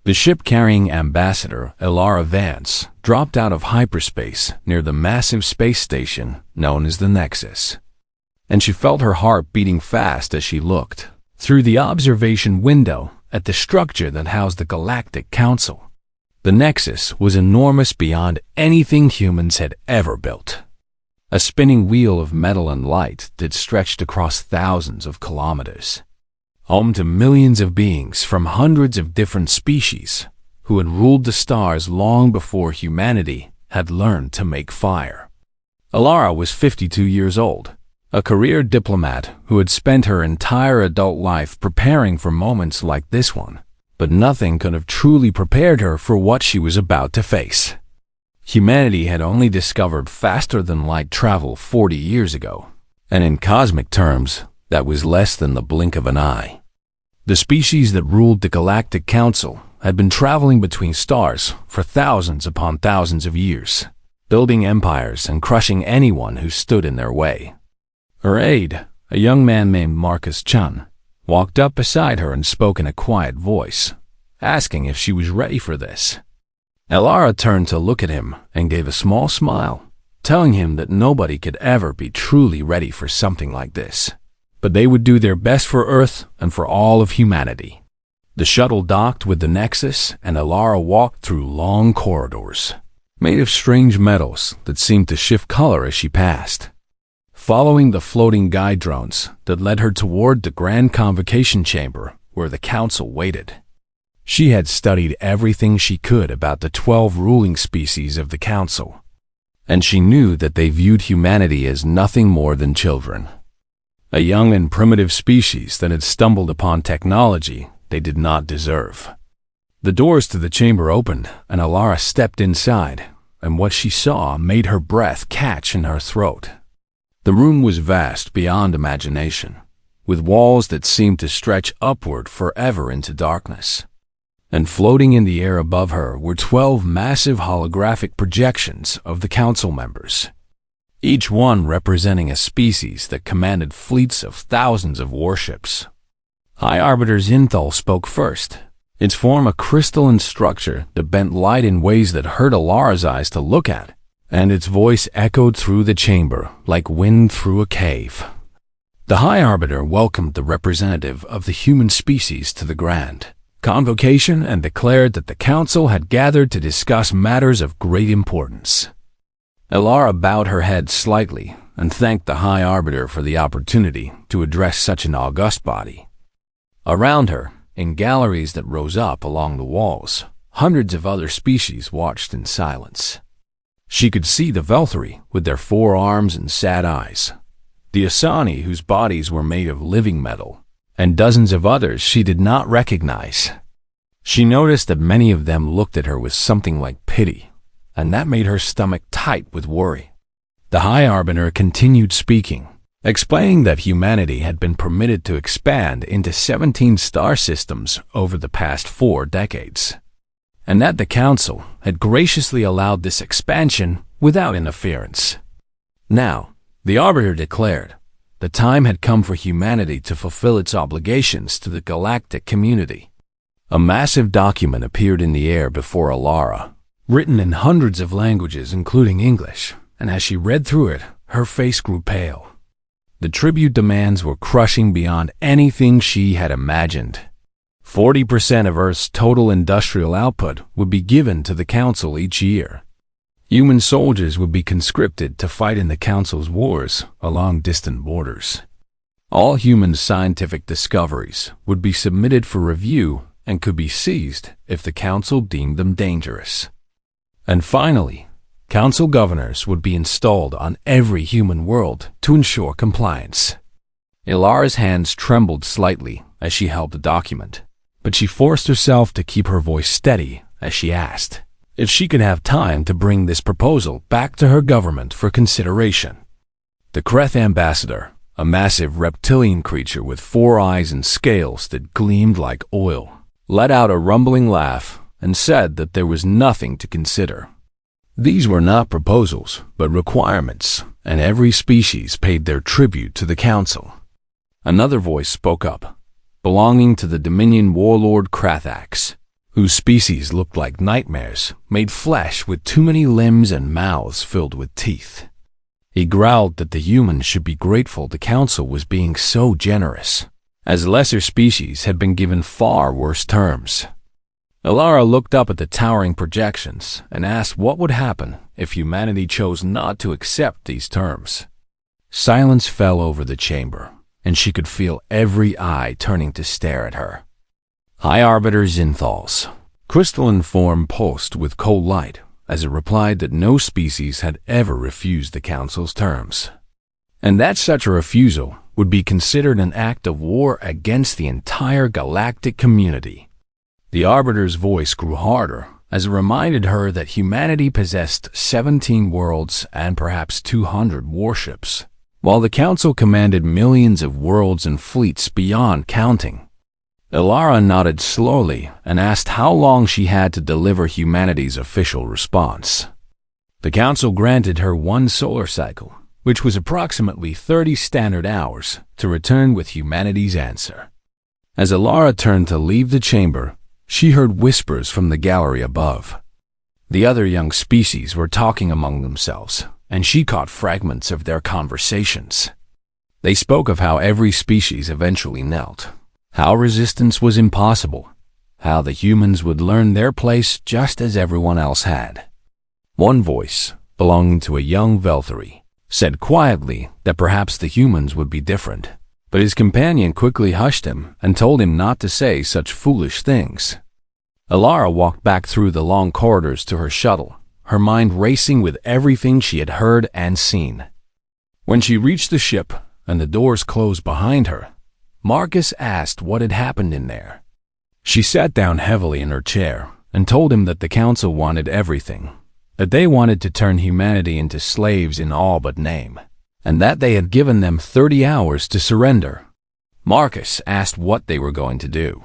The ship carrying Ambassador Elara Vance dropped out of hyperspace near the massive space station known as the Nexus, and she felt her heart beating fast as she looked through the observation window at the structure that housed the Galactic Council. The Nexus was enormous beyond anything humans had ever built. A spinning wheel of metal and light that stretched across thousands of kilometers, home to millions of beings from hundreds of different species who had ruled the stars long before humanity had learned to make fire. Elara was 52 years old, a career diplomat who had spent her entire adult life preparing for moments like this one, but nothing could have truly prepared her for what she was about to face. Humanity had only discovered faster-than-light travel 40 years ago, and in cosmic terms, that was less than the blink of an eye. The species that ruled the Galactic Council had been traveling between stars for thousands upon thousands of years, building empires and crushing anyone who stood in their way. Her aide, a young man named Marcus Chun, walked up beside her and spoke in a quiet voice, asking if she was ready for this. Elara turned to look at him and gave a small smile, telling him that nobody could ever be truly ready for something like this, but they would do their best for Earth and for all of humanity. The shuttle docked with the Nexus, and Elara walked through long corridors, made of strange metals that seemed to shift color as she passed, following the floating guide drones that led her toward the grand convocation chamber where the council waited. She had studied everything she could about the 12 ruling species of the council, and she knew that they viewed humanity as nothing more than children, a young and primitive species that had stumbled upon technology they did not deserve. The doors to the chamber opened, and Elara stepped inside, and what she saw made her breath catch in her throat. The room was vast beyond imagination, with walls that seemed to stretch upward forever into darkness. And floating in the air above her were 12 massive holographic projections of the council members, each one representing a species that commanded fleets of thousands of warships. High Arbiter Zinthal spoke first, its form a crystalline structure that bent light in ways that hurt Elara's eyes to look at, and its voice echoed through the chamber like wind through a cave. The High Arbiter welcomed the representative of the human species to the grand convocation and declared that the council had gathered to discuss matters of great importance. Elara bowed her head slightly and thanked the High Arbiter for the opportunity to address such an august body. Around her, in galleries that rose up along the walls, hundreds of other species watched in silence. She could see the Velthari with their 4 arms and sad eyes, the Asani whose bodies were made of living metal, and dozens of others she did not recognize. She noticed that many of them looked at her with something like pity, and that made her stomach tight with worry. The High Arbiter continued speaking, explaining that humanity had been permitted to expand into 17 star systems over the past 4 decades, and that the Council had graciously allowed this expansion without interference. Now, the Arbiter declared, the time had come for humanity to fulfill its obligations to the galactic community. A massive document appeared in the air before Elara, written in hundreds of languages including English, and as she read through it, her face grew pale. The tribute demands were crushing beyond anything she had imagined. 40% of Earth's total industrial output would be given to the Council each year. Human soldiers would be conscripted to fight in the Council's wars along distant borders. All human scientific discoveries would be submitted for review and could be seized if the Council deemed them dangerous. And finally, Council governors would be installed on every human world to ensure compliance. Elara's hands trembled slightly as she held the document, but she forced herself to keep her voice steady as she asked if she could have time to bring this proposal back to her government for consideration. The Kreth ambassador, a massive reptilian creature with 4 eyes and scales that gleamed like oil, let out a rumbling laugh and said that there was nothing to consider. These were not proposals, but requirements, and every species paid their tribute to the Council. Another voice spoke up, belonging to the Dominion warlord Krathax, whose species looked like nightmares, made flesh with too many limbs and mouths filled with teeth. He growled that the humans should be grateful the council was being so generous, as lesser species had been given far worse terms. Alara looked up at the towering projections and asked what would happen if humanity chose not to accept these terms. Silence fell over the chamber, and she could feel every eye turning to stare at her. High Arbiter Zinthal's crystalline form pulsed with cold light as it replied that no species had ever refused the Council's terms, and that such a refusal would be considered an act of war against the entire galactic community. The Arbiter's voice grew harder as it reminded her that humanity possessed 17 worlds and perhaps 200 warships, while the Council commanded millions of worlds and fleets beyond counting. Alara nodded slowly and asked how long she had to deliver humanity's official response. The Council granted her 1 solar cycle, which was approximately 30 standard hours, to return with humanity's answer. As Alara turned to leave the chamber, she heard whispers from the gallery above. The other young species were talking among themselves, and she caught fragments of their conversations. They spoke of how every species eventually knelt, how resistance was impossible, how the humans would learn their place just as everyone else had. One voice, belonging to a young Velthari, said quietly that perhaps the humans would be different, but his companion quickly hushed him and told him not to say such foolish things. Alara walked back through the long corridors to her shuttle, her mind racing with everything she had heard and seen. When she reached the ship and the doors closed behind her, Marcus asked what had happened in there. She sat down heavily in her chair and told him that the Council wanted everything, that they wanted to turn humanity into slaves in all but name, and that they had given them 30 hours to surrender. Marcus asked what they were going to do.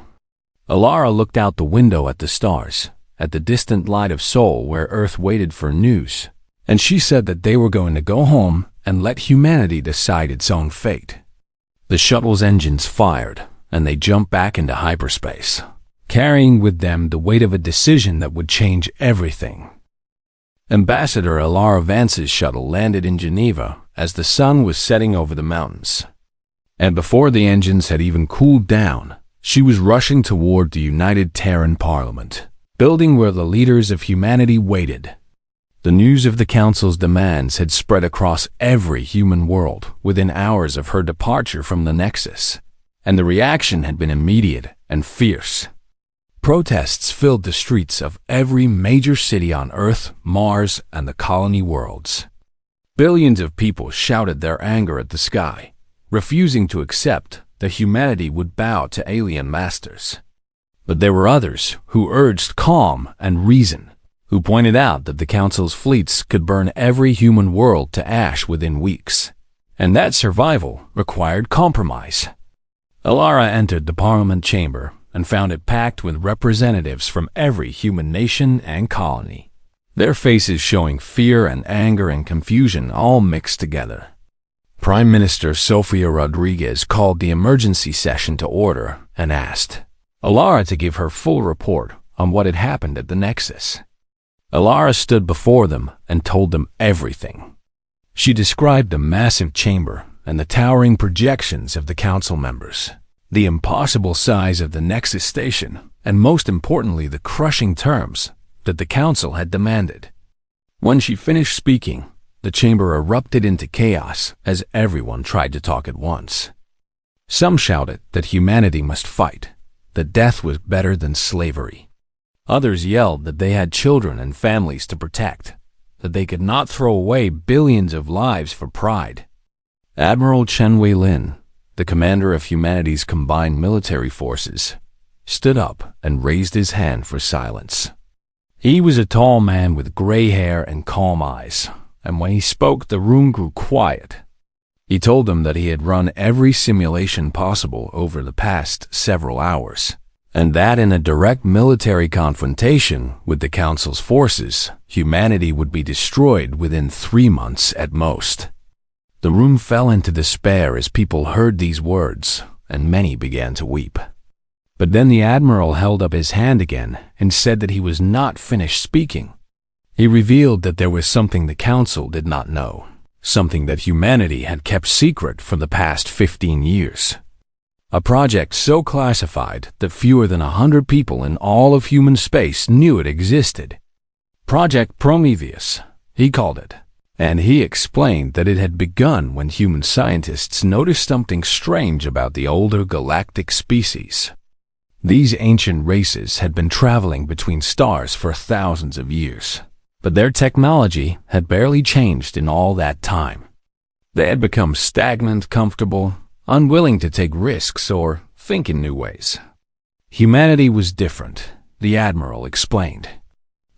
Alara looked out the window at the stars, at the distant light of Sol where Earth waited for news, and she said that they were going to go home and let humanity decide its own fate. The shuttle's engines fired, and they jumped back into hyperspace, carrying with them the weight of a decision that would change everything. Ambassador Alara Vance's shuttle landed in Geneva as the sun was setting over the mountains. And before the engines had even cooled down, she was rushing toward the United Terran Parliament, building where the leaders of humanity waited. The news of the Council's demands had spread across every human world within hours of her departure from the Nexus, and the reaction had been immediate and fierce. Protests filled the streets of every major city on Earth, Mars, and the colony worlds. Billions of people shouted their anger at the sky, refusing to accept that humanity would bow to alien masters. But there were others who urged calm and reason, who pointed out that the Council's fleets could burn every human world to ash within weeks, and that survival required compromise. Alara entered the Parliament chamber and found it packed with representatives from every human nation and colony, their faces showing fear and anger and confusion all mixed together. Prime Minister Sofia Rodriguez called the emergency session to order and asked Alara to give her full report on what had happened at the Nexus. Alara stood before them and told them everything. She described the massive chamber and the towering projections of the Council members, the impossible size of the Nexus station, and most importantly the crushing terms that the Council had demanded. When she finished speaking, the chamber erupted into chaos as everyone tried to talk at once. Some shouted that humanity must fight, that death was better than slavery. Others yelled that they had children and families to protect, that they could not throw away billions of lives for pride. Admiral Chen Wei-lin, the commander of humanity's combined military forces, stood up and raised his hand for silence. He was a tall man with gray hair and calm eyes, and when he spoke the room grew quiet. He told them that he had run every simulation possible over the past several hours, and that in a direct military confrontation with the Council's forces, humanity would be destroyed within 3 months at most. The room fell into despair as people heard these words, and many began to weep. But then the Admiral held up his hand again and said that he was not finished speaking. He revealed that there was something the Council did not know, something that humanity had kept secret for the past 15 years. A project so classified that fewer than 100 people in all of human space knew it existed. Project Prometheus, he called it, and he explained that it had begun when human scientists noticed something strange about the older galactic species. These ancient races had been traveling between stars for thousands of years, but their technology had barely changed in all that time. They had become stagnant, comfortable, unwilling to take risks or think in new ways. Humanity was different, the Admiral explained.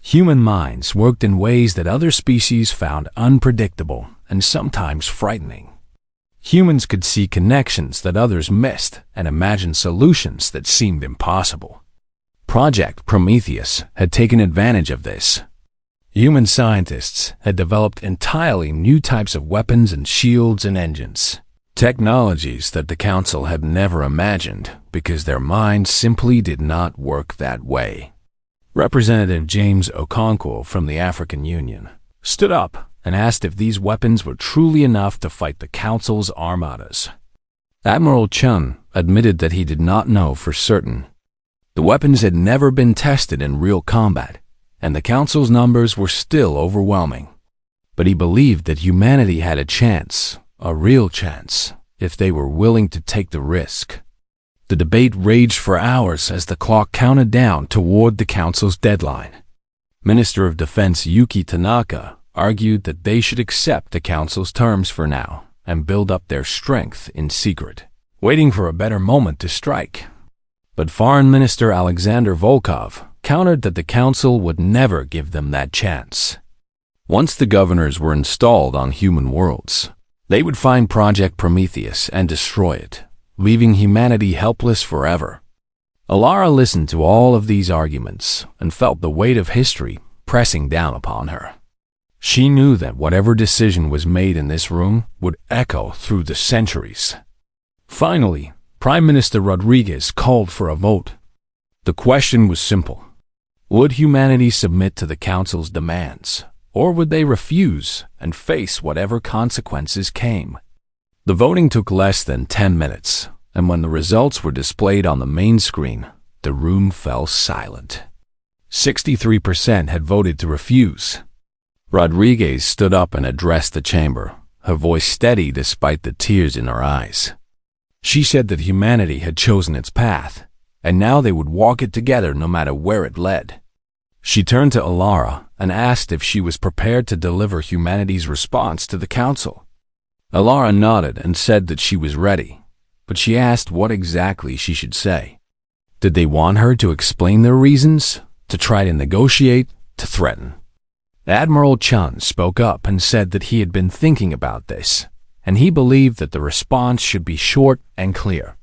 Human minds worked in ways that other species found unpredictable and sometimes frightening. Humans could see connections that others missed and imagine solutions that seemed impossible. Project Prometheus had taken advantage of this. Human scientists had developed entirely new types of weapons and shields and engines, technologies that the Council had never imagined because their minds simply did not work that way. Representative James Okonkwo from the African Union stood up and asked if these weapons were truly enough to fight the Council's armadas. Admiral Chun admitted that he did not know for certain. The weapons had never been tested in real combat, and the Council's numbers were still overwhelming. But he believed that humanity had a chance, a real chance, if they were willing to take the risk. The debate raged for hours as the clock counted down toward the Council's deadline. Minister of Defense Yuki Tanaka argued that they should accept the Council's terms for now and build up their strength in secret, waiting for a better moment to strike. But Foreign Minister Alexander Volkov countered that the Council would never give them that chance. Once the governors were installed on human worlds, they would find Project Prometheus and destroy it, leaving humanity helpless forever. Alara listened to all of these arguments and felt the weight of history pressing down upon her. She knew that whatever decision was made in this room would echo through the centuries. Finally, Prime Minister Rodriguez called for a vote. The question was simple. Would humanity submit to the Council's demands, or would they refuse and face whatever consequences came? The voting took less than 10 minutes, and when the results were displayed on the main screen, the room fell silent. 63% had voted to refuse. Rodriguez stood up and addressed the chamber, her voice steady despite the tears in her eyes. She said that humanity had chosen its path, and now they would walk it together no matter where it led. She turned to Alara and asked if she was prepared to deliver humanity's response to the Council. Alara nodded and said that she was ready, but she asked what exactly she should say. Did they want her to explain their reasons, to try to negotiate, to threaten? Admiral Chun spoke up and said that he had been thinking about this, and he believed that the response should be short and clear.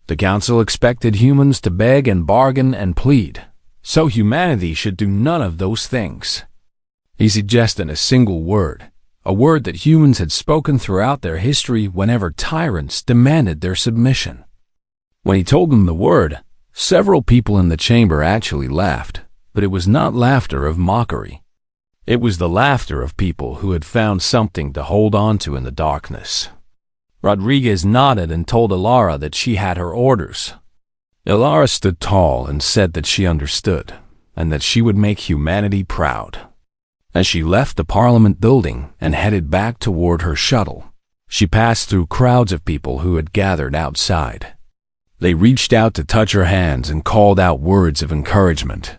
The Council expected humans to beg and bargain and plead, so humanity should do none of those things. He suggested a single word, a word that humans had spoken throughout their history whenever tyrants demanded their submission. When he told them the word, several people in the chamber actually laughed, but it was not laughter of mockery. It was the laughter of people who had found something to hold on to in the darkness. Rodriguez nodded and told Alara that she had her orders. Alara stood tall and said that she understood, and that she would make humanity proud. As she left the Parliament building and headed back toward her shuttle, she passed through crowds of people who had gathered outside. They reached out to touch her hands and called out words of encouragement.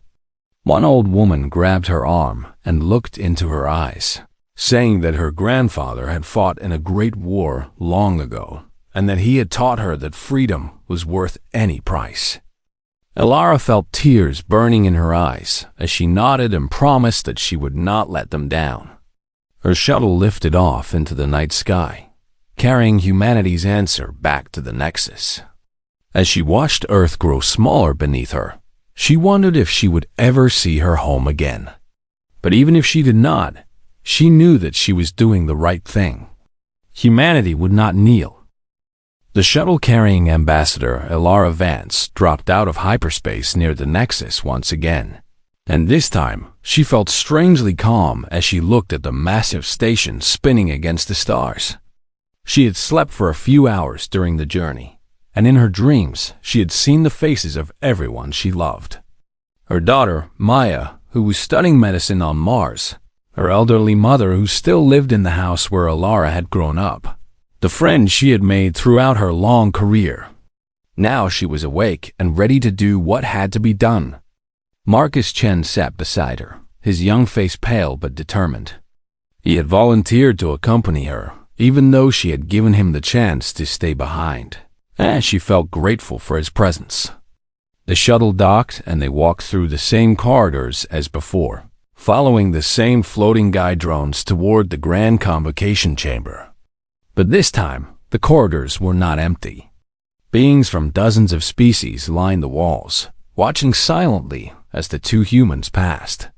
One old woman grabbed her arm and looked into her eyes, saying that her grandfather had fought in a great war long ago, and that he had taught her that freedom was worth any price. Alara felt tears burning in her eyes as she nodded and promised that she would not let them down. Her shuttle lifted off into the night sky, carrying humanity's answer back to the Nexus. As she watched Earth grow smaller beneath her, she wondered if she would ever see her home again. But even if she did not, she knew that she was doing the right thing. Humanity would not kneel. The shuttle carrying Ambassador Elara Vance dropped out of hyperspace near the Nexus once again. And this time, she felt strangely calm as she looked at the massive station spinning against the stars. She had slept for a few hours during the journey, and in her dreams, she had seen the faces of everyone she loved. Her daughter, Maya, who was studying medicine on Mars, her elderly mother who still lived in the house where Elara had grown up, the friends she had made throughout her long career. Now she was awake and ready to do what had to be done. Marcus Chen sat beside her, his young face pale but determined. He had volunteered to accompany her, even though she had given him the chance to stay behind, and she felt grateful for his presence. The shuttle docked and they walked through the same corridors as before, following the same floating guide drones toward the Grand Convocation Chamber. But this time, the corridors were not empty. Beings from dozens of species lined the walls, watching silently as the two humans passed.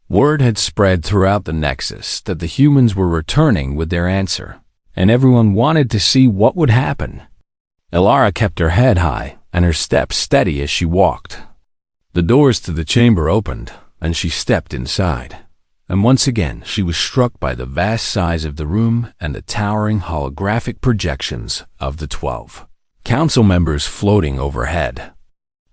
Word had spread throughout the Nexus that the humans were returning with their answer, and everyone wanted to see what would happen. Elara kept her head high and her steps steady as she walked. The doors to the chamber opened, and she stepped inside. And once again, she was struck by the vast size of the room and the towering holographic projections of the 12 council members floating overhead.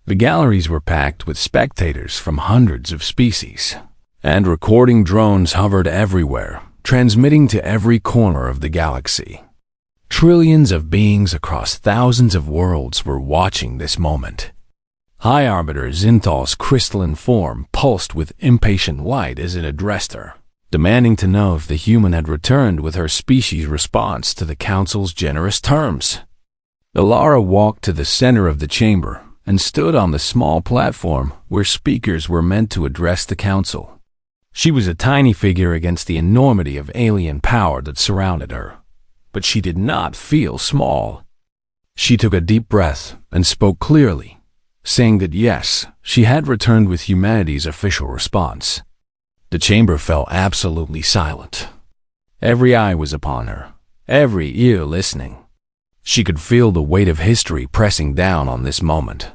The galleries were packed with spectators from hundreds of species, and recording drones hovered everywhere, transmitting to every corner of the galaxy. Trillions of beings across thousands of worlds were watching this moment. High Arbiter Zinthal's crystalline form pulsed with impatient light as it addressed her, demanding to know if the human had returned with her species' response to the Council's generous terms. Elara walked to the center of the chamber and stood on the small platform where speakers were meant to address the Council. She was a tiny figure against the enormity of alien power that surrounded her, but she did not feel small. She took a deep breath and spoke clearly, saying that yes, she had returned with humanity's official response. The chamber fell absolutely silent. Every eye was upon her, every ear listening. She could feel the weight of history pressing down on this moment.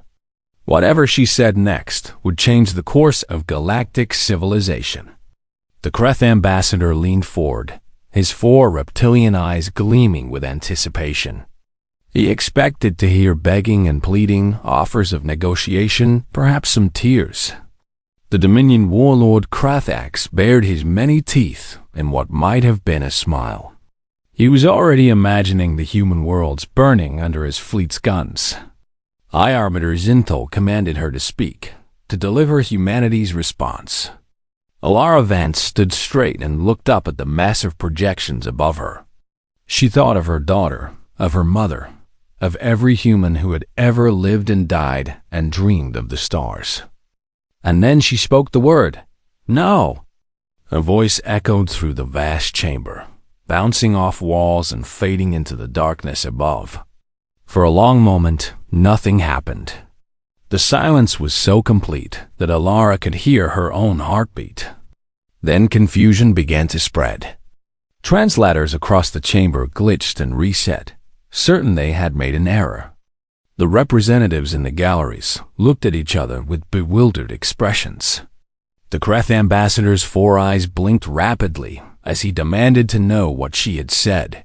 Whatever she said next would change the course of galactic civilization. The Kreth ambassador leaned forward, his 4 reptilian eyes gleaming with anticipation. He expected to hear begging and pleading, offers of negotiation, perhaps some tears. The Dominion warlord Krathax bared his many teeth in what might have been a smile. He was already imagining the human worlds burning under his fleet's guns. High Arbiter Zinthal commanded her to speak, to deliver humanity's response. Elara Vance stood straight and looked up at the massive projections above her. She thought of her daughter, of her mother, of every human who had ever lived and died and dreamed of the stars. And then she spoke the word, "No." Her voice echoed through the vast chamber, bouncing off walls and fading into the darkness above. For a long moment, nothing happened. The silence was so complete that Elara could hear her own heartbeat. Then confusion began to spread. Translators across the chamber glitched and reset, certain they had made an error. The representatives in the galleries looked at each other with bewildered expressions. The Kreth ambassador's 4 eyes blinked rapidly as he demanded to know what she had said.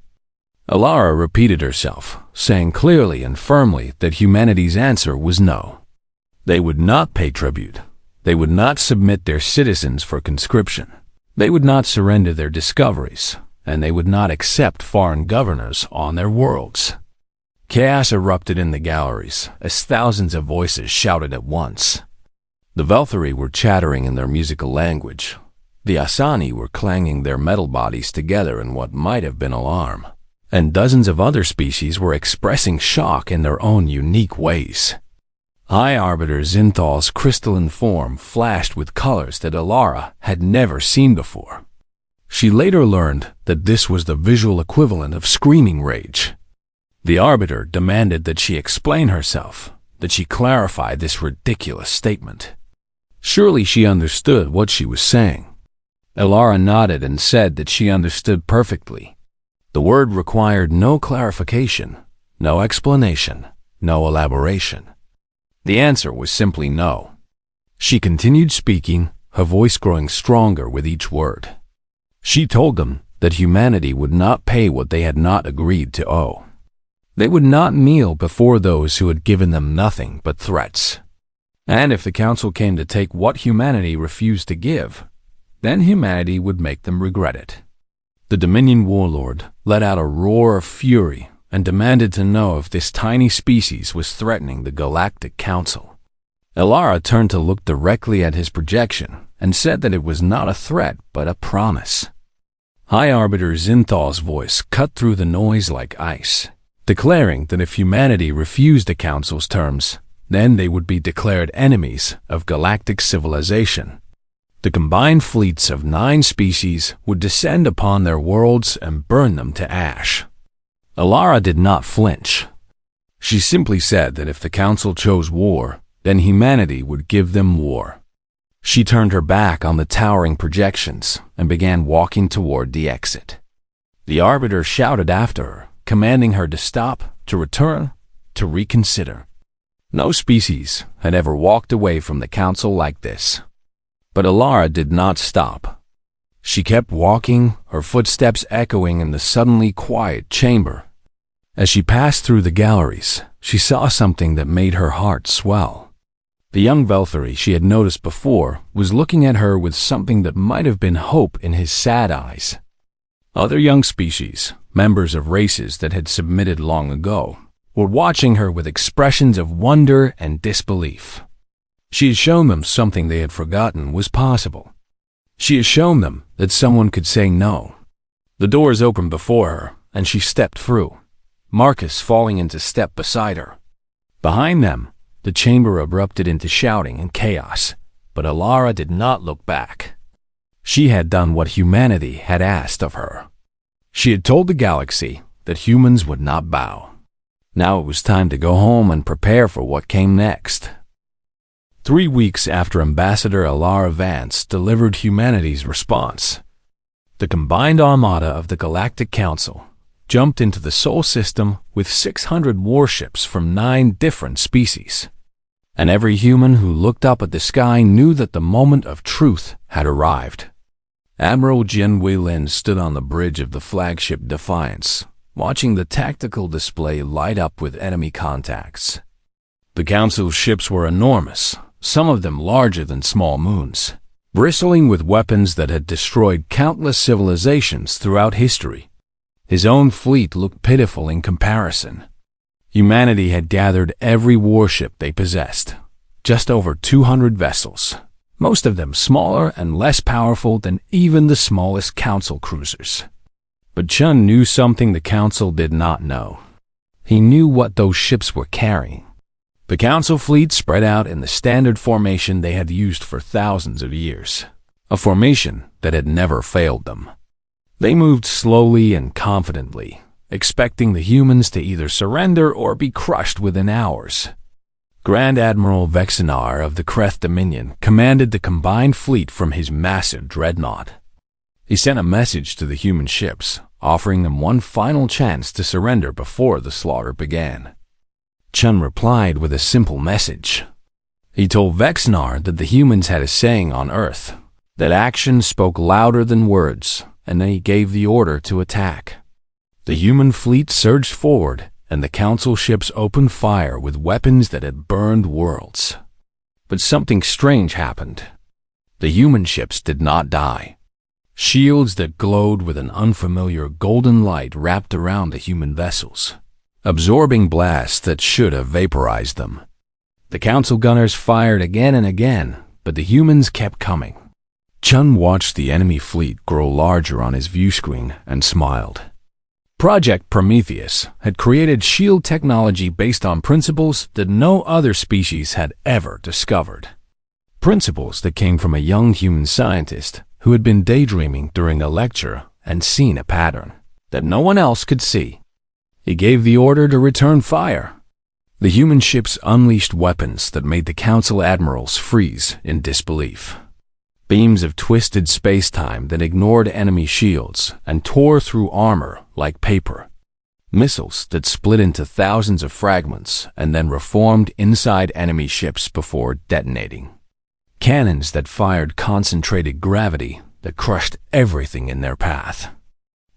Elara repeated herself, saying clearly and firmly that humanity's answer was no. They would not pay tribute. They would not submit their citizens for conscription. They would not surrender their discoveries, and they would not accept foreign governors on their worlds. Chaos erupted in the galleries as thousands of voices shouted at once. The Velthari were chattering in their musical language. The Asani were clanging their metal bodies together in what might have been alarm, and dozens of other species were expressing shock in their own unique ways. High Arbiter Zinthal's crystalline form flashed with colors that Elara had never seen before. She later learned that this was the visual equivalent of screaming rage. The Arbiter demanded that she explain herself, that she clarify this ridiculous statement. Surely she understood what she was saying. Elara nodded and said that she understood perfectly. The word required no clarification, No explanation, no elaboration. The answer was simply no. She continued speaking, her voice growing stronger with each word. She told them that humanity would not pay what they had not agreed to owe. They would not kneel before those who had given them nothing but threats. And if the council came to take what humanity refused to give, then humanity would make them regret it. The Dominion warlord let out a roar of fury and demanded to know if this tiny species was threatening the Galactic Council. Elara turned to look directly at his projection and said that it was not a threat but a promise. High Arbiter Zinthal's voice cut through the noise like ice, declaring that if humanity refused the Council's terms, then they would be declared enemies of galactic civilization. The combined fleets of 9 species would descend upon their worlds and burn them to ash. Elara did not flinch. She simply said that if the Council chose war, then humanity would give them war. She turned her back on the towering projections and began walking toward the exit. The Arbiter shouted after her, commanding her to stop, to return, to reconsider. No species had ever walked away from the Council like this. But Elara did not stop. She kept walking, her footsteps echoing in the suddenly quiet chamber. As she passed through the galleries, she saw something that made her heart swell. The young Velthari she had noticed before was looking at her with something that might have been hope in his sad eyes. Other young species, members of races that had submitted long ago, were watching her with expressions of wonder and disbelief. She had shown them something they had forgotten was possible. She had shown them that someone could say no. The doors opened before her, and she stepped through, Marcus falling into step beside her. Behind them, the chamber erupted into shouting and chaos, but Elara did not look back. She had done what humanity had asked of her. She had told the galaxy that humans would not bow. Now it was time to go home and prepare for what came next. 3 weeks after Ambassador Elara Vance delivered humanity's response, the combined armada of the Galactic Council jumped into the Sol system with 600 warships from 9 different species. And every human who looked up at the sky knew that the moment of truth had arrived. Admiral Jian Weilin stood on the bridge of the flagship Defiance, watching the tactical display light up with enemy contacts. The Council's ships were enormous, some of them larger than small moons, bristling with weapons that had destroyed countless civilizations throughout history. His own fleet looked pitiful in comparison. Humanity had gathered every warship they possessed, just over 200 vessels, most of them smaller and less powerful than even the smallest Council cruisers. But Chun knew something the Council did not know. He knew what those ships were carrying. The Council fleet spread out in the standard formation they had used for thousands of years, a formation that had never failed them. They moved slowly and confidently, expecting the humans to either surrender or be crushed within hours. Grand Admiral Vexinar of the Kreth Dominion commanded the combined fleet from his massive dreadnought. He sent a message to the human ships, offering them one final chance to surrender before the slaughter began. Chun replied with a simple message. He told Vexinar that the humans had a saying on Earth, that action spoke louder than words, and then he gave the order to attack. The human fleet surged forward, and the Council ships opened fire with weapons that had burned worlds. But something strange happened. The human ships did not die. Shields that glowed with an unfamiliar golden light wrapped around the human vessels, absorbing blasts that should have vaporized them. The Council gunners fired again and again, but the humans kept coming. Chun watched the enemy fleet grow larger on his view screen and smiled. Project Prometheus had created shield technology based on principles that no other species had ever discovered. Principles that came from a young human scientist who had been daydreaming during a lecture and seen a pattern that no one else could see. He gave the order to return fire. The human ships unleashed weapons that made the Council admirals freeze in disbelief. Beams of twisted space-time that ignored enemy shields and tore through armor like paper. Missiles that split into thousands of fragments and then reformed inside enemy ships before detonating. Cannons that fired concentrated gravity that crushed everything in their path.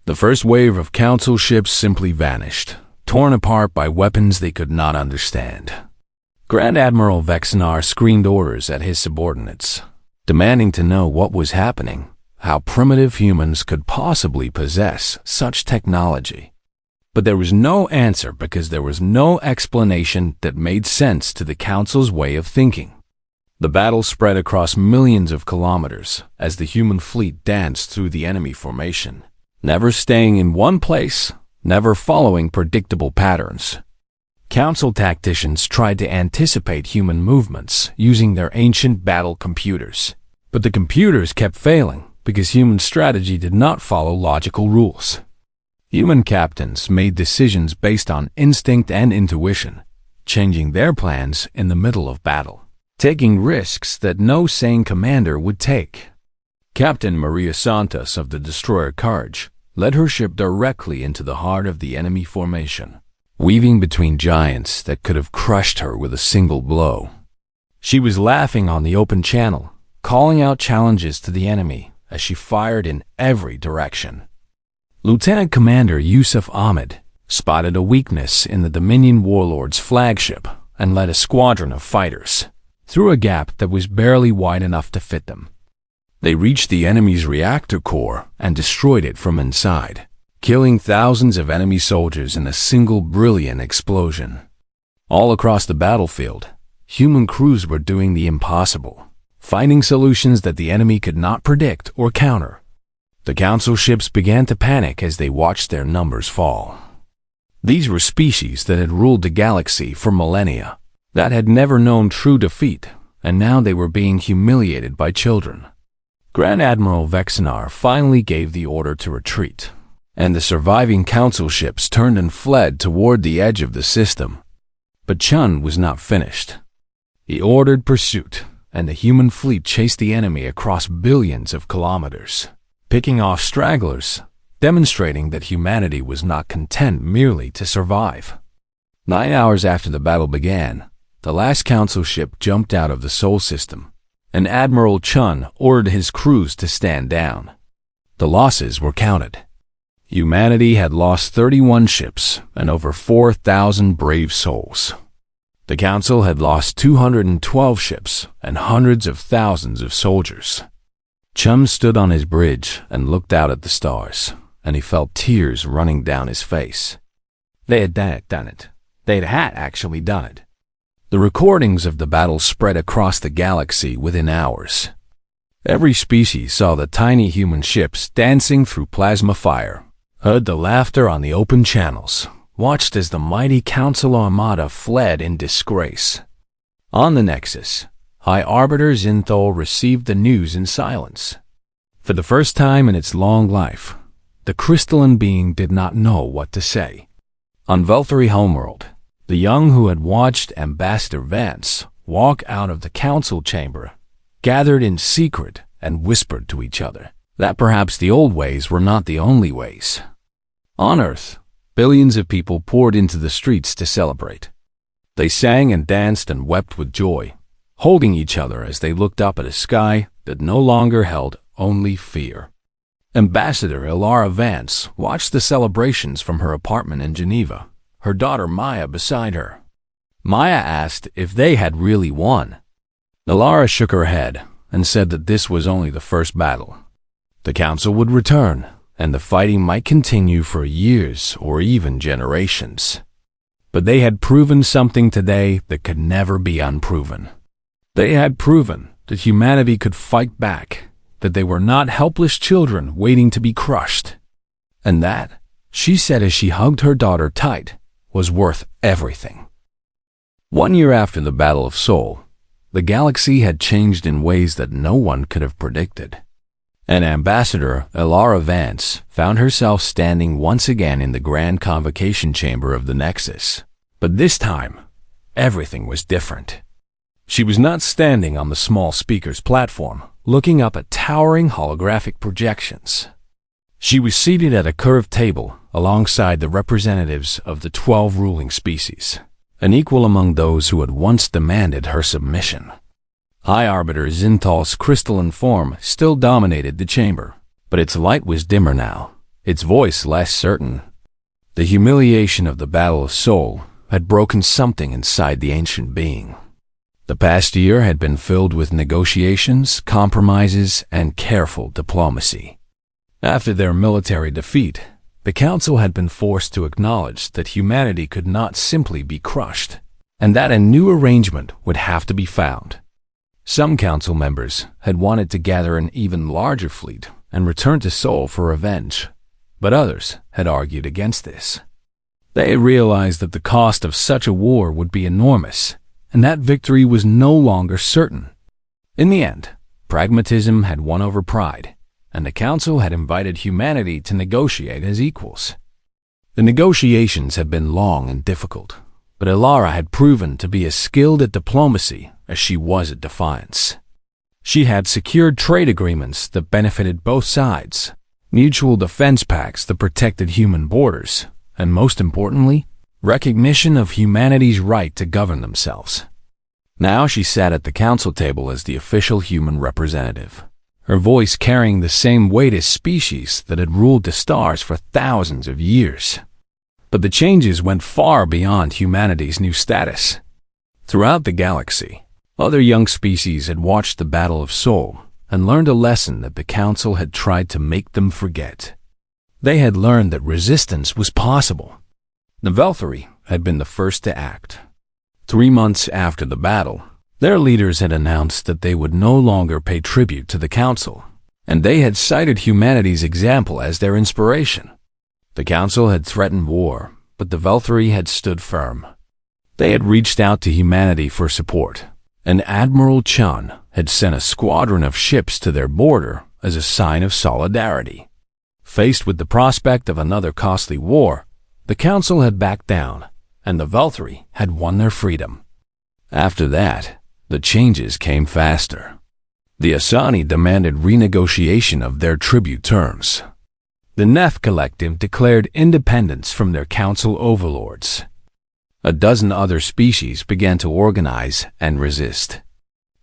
The first wave of Council ships simply vanished, torn apart by weapons they could not understand. Grand Admiral Vexenar screamed orders at his subordinates, demanding to know what was happening, how primitive humans could possibly possess such technology. But there was no answer because there was no explanation that made sense to the Council's way of thinking. The battle spread across millions of kilometers as the human fleet danced through the enemy formation, never staying in one place, never following predictable patterns. Council tacticians tried to anticipate human movements using their ancient battle computers, but the computers kept failing because human strategy did not follow logical rules. Human captains made decisions based on instinct and intuition, changing their plans in the middle of battle, taking risks that no sane commander would take. Captain Maria Santos of the destroyer Courage led her ship directly into the heart of the enemy formation, weaving between giants that could have crushed her with a single blow. She was laughing on the open channel, calling out challenges to the enemy as she fired in every direction. Lieutenant Commander Yusuf Ahmed spotted a weakness in the Dominion warlord's flagship and led a squadron of fighters through a gap that was barely wide enough to fit them. They reached the enemy's reactor core and destroyed it from inside, killing thousands of enemy soldiers in a single brilliant explosion. All across the battlefield, human crews were doing the impossible, finding solutions that the enemy could not predict or counter. The Council ships began to panic as they watched their numbers fall. These were species that had ruled the galaxy for millennia, that had never known true defeat, and now they were being humiliated by children. Grand Admiral Vexenar finally gave the order to retreat, and the surviving Council ships turned and fled toward the edge of the system. But Chun was not finished. He ordered pursuit, and the human fleet chased the enemy across billions of kilometers, picking off stragglers, demonstrating that humanity was not content merely to survive. 9 hours after the battle began, the last Council ship jumped out of the Sol system, and Admiral Chun ordered his crews to stand down. The losses were counted. Humanity had lost 31 ships and over 4,000 brave souls. The Council had lost 212 ships and hundreds of thousands of soldiers. Chun stood on his bridge and looked out at the stars, and he felt tears running down his face. They had done it. They had actually done it. The recordings of the battle spread across the galaxy within hours. Every species saw the tiny human ships dancing through plasma fire, heard the laughter on the open channels, watched as the mighty Council Armada fled in disgrace. On the Nexus, High Arbiter Zinthol received the news in silence. For the first time in its long life, the crystalline being did not know what to say. On Velthari homeworld, the young who had watched Ambassador Vance walk out of the Council chamber gathered in secret and whispered to each other that perhaps the old ways were not the only ways. On Earth, billions of people poured into the streets to celebrate. They sang and danced and wept with joy, holding each other as they looked up at a sky that no longer held only fear. Ambassador Ilara Vance watched the celebrations from her apartment in Geneva, her daughter Maya beside her. Maya asked if they had really won. Ilara shook her head and said that this was only the first battle. The Council would return, and the fighting might continue for years or even generations. But they had proven something today that could never be unproven. They had proven that humanity could fight back, that they were not helpless children waiting to be crushed. And that, she said as she hugged her daughter tight, was worth everything. 1 year after the Battle of Sol, the galaxy had changed in ways that no one could have predicted. And Ambassador Ilara Vance found herself standing once again in the grand convocation chamber of the Nexus. But this time, everything was different. She was not standing on the small speaker's platform, looking up at towering holographic projections. She was seated at a curved table alongside the representatives of the 12 ruling species, an equal among those who had once demanded her submission. High Arbiter Zinthal's crystalline form still dominated the chamber, but its light was dimmer now, its voice less certain. The humiliation of the Battle of Sol had broken something inside the ancient being. The past year had been filled with negotiations, compromises, and careful diplomacy. After their military defeat, the Council had been forced to acknowledge that humanity could not simply be crushed, and that a new arrangement would have to be found. Some Council members had wanted to gather an even larger fleet and return to Sol for revenge, but others had argued against this. They realized that the cost of such a war would be enormous, and that victory was no longer certain. In the end, pragmatism had won over pride, and the Council had invited humanity to negotiate as equals. The negotiations had been long and difficult, but Elara had proven to be as skilled at diplomacy as she was at defiance. She had secured trade agreements that benefited both sides, mutual defense pacts that protected human borders, and most importantly, recognition of humanity's right to govern themselves. Now she sat at the council table as the official human representative, her voice carrying the same weight as species that had ruled the stars for thousands of years. But the changes went far beyond humanity's new status. Throughout the galaxy, other young species had watched the Battle of Sol and learned a lesson that the Council had tried to make them forget. They had learned that resistance was possible. The Velthari had been the first to act. 3 months after the battle, their leaders had announced that they would no longer pay tribute to the Council, and they had cited humanity's example as their inspiration. The Council had threatened war, but the Velthari had stood firm. They had reached out to humanity for support, and Admiral Chun had sent a squadron of ships to their border as a sign of solidarity. Faced with the prospect of another costly war, the Council had backed down, and the Velthari had won their freedom. After that, the changes came faster. The Asani demanded renegotiation of their tribute terms. The Neth Collective declared independence from their Council overlords. A dozen other species began to organize and resist.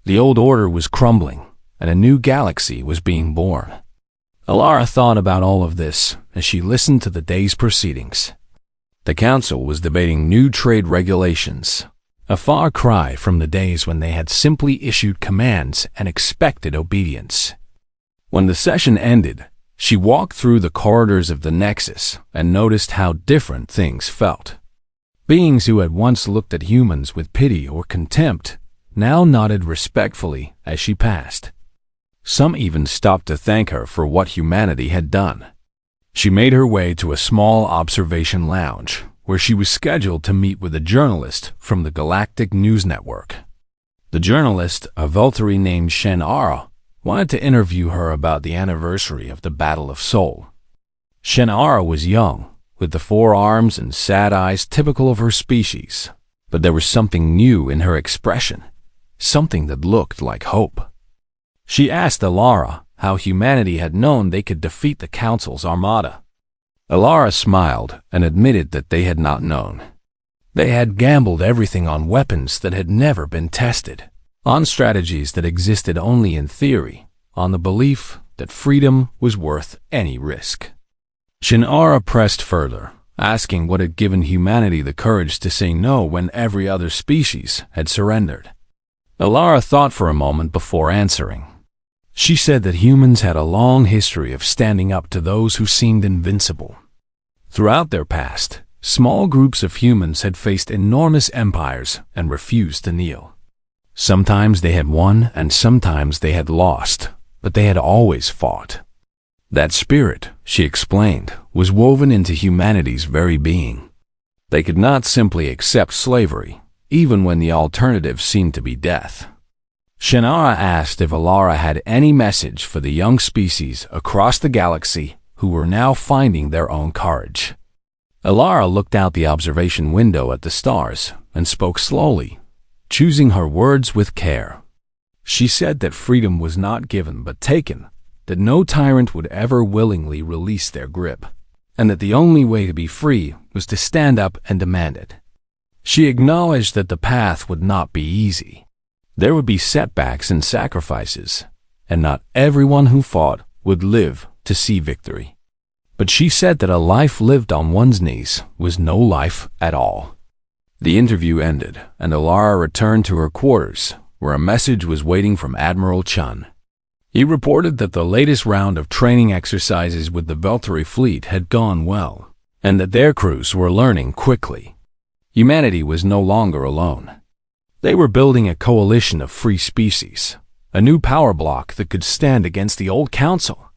The old order was crumbling, and a new galaxy was being born. Elara thought about all of this as she listened to the day's proceedings. The Council was debating new trade regulations, a far cry from the days when they had simply issued commands and expected obedience. When the session ended, she walked through the corridors of the Nexus and noticed how different things felt. Beings who had once looked at humans with pity or contempt now nodded respectfully as she passed. Some even stopped to thank her for what humanity had done. She made her way to a small observation lounge, where she was scheduled to meet with a journalist from the Galactic News Network. The journalist, a Velthari named Shen Ara, wanted to interview her about the anniversary of the Battle of Sol. Shen Ara was young, with the 4 arms and sad eyes typical of her species, but there was something new in her expression, something that looked like hope. She asked Elara how humanity had known they could defeat the Council's armada. Elara smiled and admitted that they had not known. They had gambled everything on weapons that had never been tested, on strategies that existed only in theory, on the belief that freedom was worth any risk. Shinara pressed further, asking what had given humanity the courage to say no when every other species had surrendered. Elara thought for a moment before answering. She said that humans had a long history of standing up to those who seemed invincible. Throughout their past, small groups of humans had faced enormous empires and refused to kneel. Sometimes they had won and sometimes they had lost, but they had always fought. That spirit, she explained, was woven into humanity's very being. They could not simply accept slavery, even when the alternative seemed to be death. Shinara asked if Elara had any message for the young species across the galaxy who were now finding their own courage. Elara looked out the observation window at the stars and spoke slowly, choosing her words with care. She said that freedom was not given but taken, that no tyrant would ever willingly release their grip, and that the only way to be free was to stand up and demand it. She acknowledged that the path would not be easy. There would be setbacks and sacrifices, and not everyone who fought would live to see victory. But she said that a life lived on one's knees was no life at all. The interview ended, and Alara returned to her quarters, where a message was waiting from Admiral Chun. He reported that the latest round of training exercises with the Veltari fleet had gone well, and that their crews were learning quickly. Humanity was no longer alone. They were building a coalition of free species, a new power block that could stand against the old council.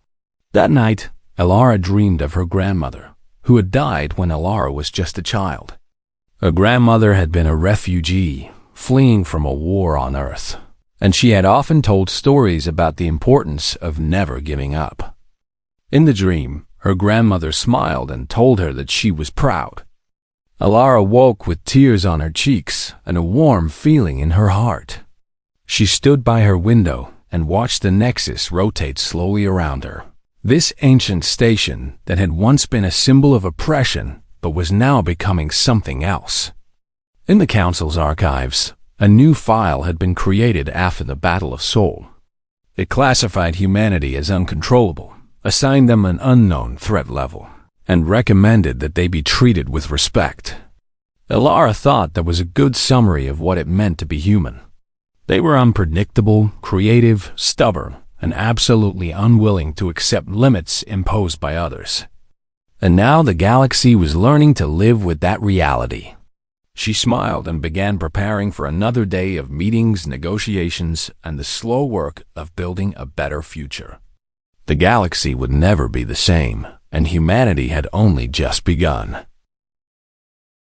That night, Alara dreamed of her grandmother, who had died when Alara was just a child. Her grandmother had been a refugee, fleeing from a war on Earth, and she had often told stories about the importance of never giving up. In the dream, her grandmother smiled and told her that she was proud. Alara woke with tears on her cheeks and a warm feeling in her heart. She stood by her window and watched the Nexus rotate slowly around her. This ancient station that had once been a symbol of oppression but was now becoming something else. In the Council's archives, a new file had been created after the Battle of Seoul. It classified humanity as uncontrollable, assigned them an unknown threat level, and recommended that they be treated with respect. Alara thought that was a good summary of what it meant to be human. They were unpredictable, creative, stubborn, and absolutely unwilling to accept limits imposed by others. And now the galaxy was learning to live with that reality. She smiled and began preparing for another day of meetings, negotiations, and the slow work of building a better future. The galaxy would never be the same, and humanity had only just begun.